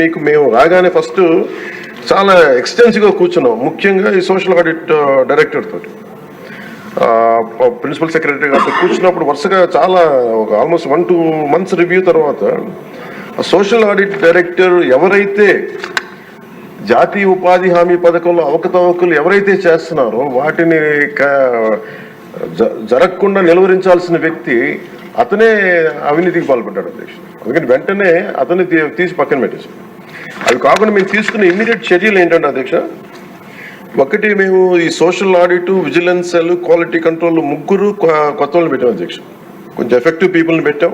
మీకు మేము రాగానే ఫస్ట్ చాలా ఎక్స్టెన్సివ్గా కూర్చున్నాం, ముఖ్యంగా ఈ సోషల్ ఆడిట్ డైరెక్టర్ తోటి, ప్రిన్సిపల్ సెక్రటరీ గారితో కూర్చున్నప్పుడు వరుసగా చాలా ఒక ఆల్మోస్ట్ 1-2 months రివ్యూ తర్వాత సోషల్ ఆడిట్ డైరెక్టర్ ఎవరైతే జాతీయ ఉపాధి హామీ పథకంలో అవకతవకలు ఎవరైతే చేస్తున్నారో వాటిని జరగకుండా నిలువరించాల్సిన వ్యక్తి అతనే అవినీతికి పాల్పడ్డాడు అధ్యక్షుడు. అందుకని వెంటనే అతన్ని తీసి పక్కన పెట్టేసి, అవి కాకుండా మేము తీసుకున్న ఇమ్మీడియట్ చర్యలు ఏంటంటే అధ్యక్ష, ఒకటి మేము ఈ social audit, vigilance cell, quality control 3 కొత్త వాళ్ళని పెట్టాం అధ్యక్ష. కొంచెం ఎఫెక్టివ్ పీపుల్ని పెట్టాం.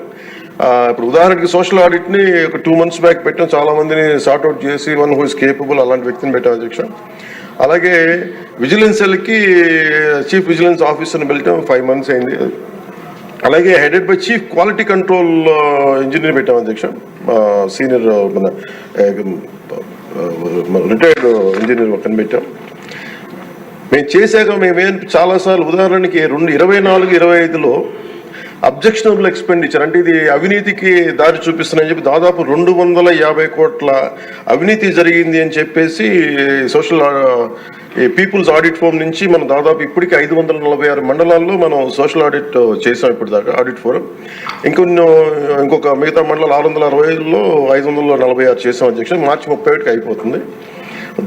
ఇప్పుడు ఉదాహరణకి సోషల్ ఆడిట్ని ఒక 2 months బ్యాక్ పెట్టాం, చాలా మందిని సార్ట్అవుట్ చేసి వన్ హూ ఇస్ కేపబుల్ అలాంటి వ్యక్తిని పెట్టాం అధ్యక్ష. అలాగే విజిలెన్స్ సెల్కి చీఫ్ విజిలెన్స్ ఆఫీసర్ని పెట్టాం, 5 months అయింది. అలాగే headed by chief quality control engineer పెట్టాం అధ్యక్ష, సీనియర్ మన రిటైర్డ్ ఇంజనీర్ ఒకరిని పెట్టాం. మేము చేశాక మేమేం చాలాసార్లు ఉదాహరణకి 2024-25లో అబ్జెక్షనబుల్ ఎక్స్పెండిచర్ అంటే ఇది అవినీతికి దారి చూపిస్తుందని చెప్పి దాదాపు 250 కోట్ల అవినీతి జరిగింది అని చెప్పేసి సోషల్ పీపుల్స్ ఆడిట్ ఫోరం నుంచి మనం దాదాపు ఇప్పటికీ 546 మండలాల్లో మనం సోషల్ ఆడిట్ చేసాం ఇప్పటిదాకా ఆడిట్ ఫోరం. ఇంకొక మిగతా మండలాలు 665లో 546 చేసాం అధ్యక్ష. మార్చి 31కి అయిపోతుంది.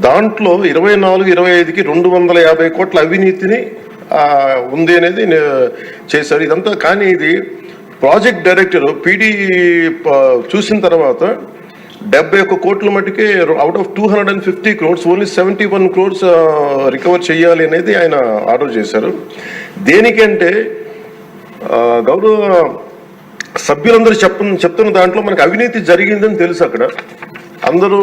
దాంట్లో 24-25కి 250 కోట్ల అవినీతిని ఉంది అనేది చేశారు ఇదంతా. కానీ ఇది ప్రాజెక్ట్ డైరెక్టర్ పీడీ చూసిన తర్వాత 71 కోట్ల మటుకే out of 250 crores only 71 crores recover చేయాలి అనేది ఆయన ఆర్డర్ చేశారు. దేనికంటే గౌరవ సభ్యులందరూ చెప్తున్న దాంట్లో మనకు అవినీతి జరిగిందని తెలుసు. అక్కడ అందరూ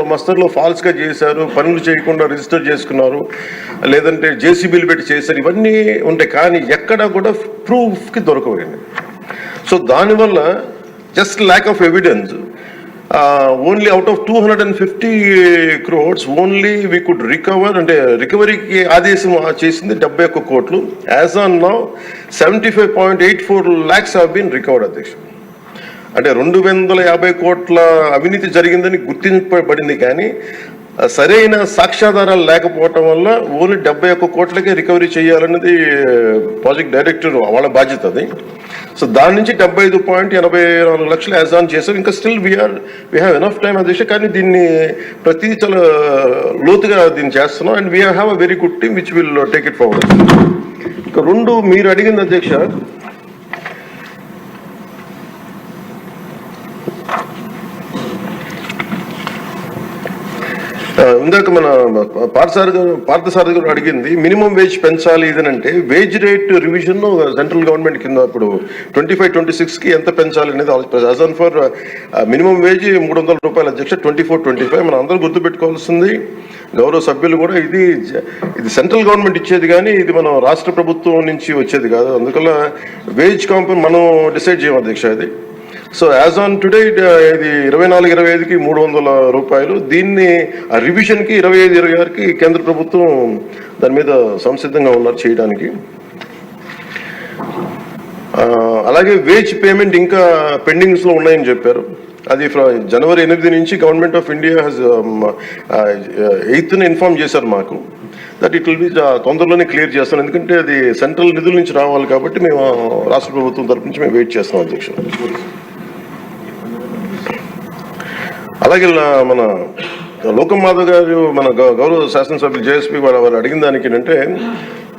మస్తర్లో ఫాల్స్గా చేశారు, పనులు చేయకుండా రిజిస్టర్ చేసుకున్నారు, లేదంటే జేసీబీలు పెట్టి చేశారు, ఇవన్నీ ఉంటాయి. కానీ ఎక్కడా కూడా ప్రూఫ్కి దొరకవండి. సో దానివల్ల just lack of evidence only out of 250 crores only we could recover, అంటే రికవరీకి ఆదేశం చేసింది 71 కోట్లు. As on now 75.84 lakhs have been recovered అధ్యక్ష. అంటే 250 కోట్ల అవినీతి జరిగిందని గుర్తింపబడింది, కానీ సరైన సాక్ష్యాధారాలు లేకపోవటం వల్ల ఓన్లీ 71 కోట్లకే రికవరీ చేయాలన్నది ప్రాజెక్ట్ డైరెక్టర్ వాళ్ళ బాధ్యత అది. సో దాని నుంచి 75.84 లక్షలు యాజ్ ఆన్ చేశారు. ఇంకా still we have enough time అధ్యక్ష. కానీ దీన్ని ప్రతి చాలా లోతుగా దీన్ని చేస్తున్నాం and we have a very good team which will take it forward. ఇంకా 2 మీరు అడిగింది అధ్యక్ష, ఇందాక మన పార్థసారథి గారు అడిగింది మినిమం వేజ్ పెంచాలి ఇదనంటే, wage rate revision central government కింద ఇప్పుడు 25-26కి ఎంత పెంచాలి అనేది as on for minimum wage 300 రూపాయలు అధ్యక్ష. 24-25 మనం అందరూ గుర్తుపెట్టుకోవాల్సింది, గౌరవ సభ్యులు కూడా, ఇది సెంట్రల్ గవర్నమెంట్ ఇచ్చేది కానీ ఇది మనం రాష్ట్ర ప్రభుత్వం నుంచి వచ్చేది కాదు. అందువల్ల వేజ్ కాంపౌండ్ మనం డిసైడ్ చేయం అధ్యక్ష ఇది. సో యాజ్ ఆన్ టుడే ఇది 24-25కి 300 రూపాయలు. దీన్ని ఆ రివిజన్కి 25-26కి కేంద్ర ప్రభుత్వం దాని మీద సంసిద్ధంగా ఉన్నారు చేయడానికి. అలాగే వేజ్ పేమెంట్ ఇంకా పెండింగ్స్లో ఉన్నాయని చెప్పారు. అది జనవరి 8 నుంచి government of India has 8th inform చేశారు మాకు దట్ ఇట్ విల్ బి తొందరలోనే క్లియర్ చేస్తాం. ఎందుకంటే అది సెంట్రల్ నిధుల నుంచి రావాలి కాబట్టి మేము రాష్ట్ర ప్రభుత్వం తరపు నుంచి మేము వెయిట్ చేస్తాం అధ్యక్ష. అలాగే మన లోకం మాధవ్ గారు, మన గౌరవ శాసనసభ్యులు జేఎస్పీ వారు అడిగిన దానికి ఏంటంటే,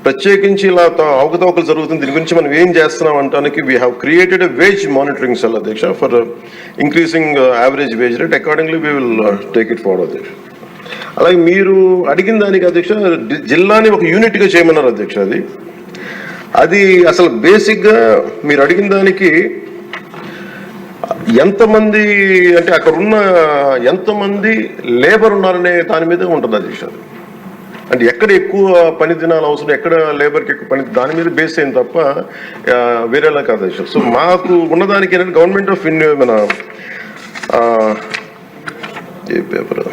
ప్రత్యేకించి ఇలా అవకతవకలు జరుగుతుంది, దీని గురించి మనం ఏం చేస్తున్నాం అంటానికి we have created a wage monitoring cell అధ్యక్ష for increasing average wage rate. Accordingly we will take it forward అధ్యక్ష. అలాగే మీరు అడిగిన దానికి అధ్యక్ష, జిల్లాని ఒక యూనిట్గా చేయమన్నారు అధ్యక్ష. అది అసలు బేసిక్గా మీరు అడిగిన దానికి ఎంతమంది అంటే అక్కడ ఉన్న ఎంతమంది లేబర్ ఉన్నారనే దాని మీద ఉంటుంది అధ్యక్ష. అంటే ఎక్కడ ఎక్కువ పని దినాలు అవసరం, ఎక్కడ లేబర్కి ఎక్కువ పని, దాని మీద బేస్ అయింది తప్ప వేరేలా కాదు అధ్యక్ష. సో మాకు ఉన్నదానికి ఏంటంటే గవర్నమెంట్ ఆఫ్ ఇండియా మన ఏ పేపర్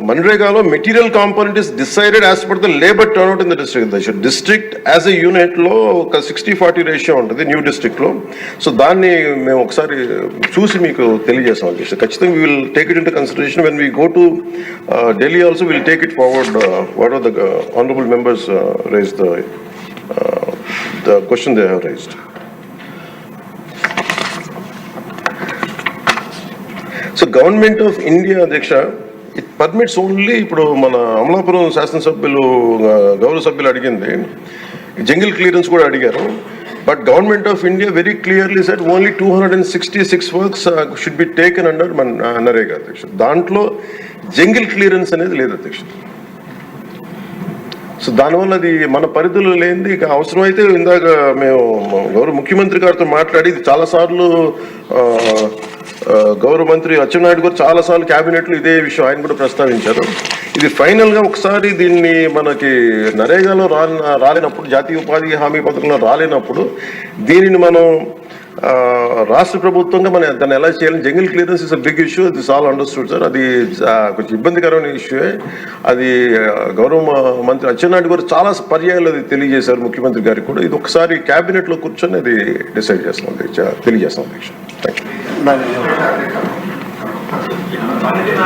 మన్రేగాలో material component is decided as per the labour turnout in the district. District as a యూనిట్లో ఒక 60-40 రేషియో ఉంటుంది న్యూ డిస్ట్రిక్ట్లో. సో దాన్ని మేము ఒకసారి చూసి మీకు తెలియజేస్తాం అధ్యక్ష. ఖచ్చితంగా we will take it into consideration when we go to Delhi also will take it forward what are the honourable members raise the question they have raised. So government of India అధ్యక్ష it permits only, ఇప్పుడు మన అమలాపురం శాసనసభ్యులు గౌరవ సభ్యులు అడిగింది jungle clearance కూడా అడిగారు. But government of India very clearly said only 266 works should be taken under NREGA అధ్యక్ష. దాంట్లో జంగిల్ క్లియరెన్స్ అనేది లేదు అధ్యక్ష. సో దానివల్ల అది మన పరిధిలో లేనిది. ఇక అవసరమైతే ఇందాక మేము గౌరవ ముఖ్యమంత్రి గారితో మాట్లాడి ఇది చాలాసార్లు గౌరవ మంత్రి అచ్చెన్నాయుడు గారు చాలాసార్లు క్యాబినెట్లో ఇదే విషయం ఆయన కూడా ప్రస్తావించారు. ఇది ఫైనల్గా ఒకసారి దీన్ని మనకి నరేగాలో రాలేనప్పుడు, జాతీయ ఉపాధి హామీ పథకంలో రాలేనప్పుడు దీనిని మనం రాష్ట్ర ప్రభుత్వంగా మనం దాన్ని ఎలా చేయాలి. Jungle clearance is a big issue, this all understood sir. అది కొంచెం ఇబ్బందికరమైన ఇష్యూయే. అది గౌరవ మంత్రి అచ్చెన్నాయుడు గారు చాలా పర్యాయాలు అది తెలియజేశారు ముఖ్యమంత్రి గారికి కూడా. ఇది ఒకసారి క్యాబినెట్లో కూర్చొని అది డిసైడ్ చేస్తాం అధ్యక్ష, తెలియజేస్తాం అధ్యక్ష. Thank you.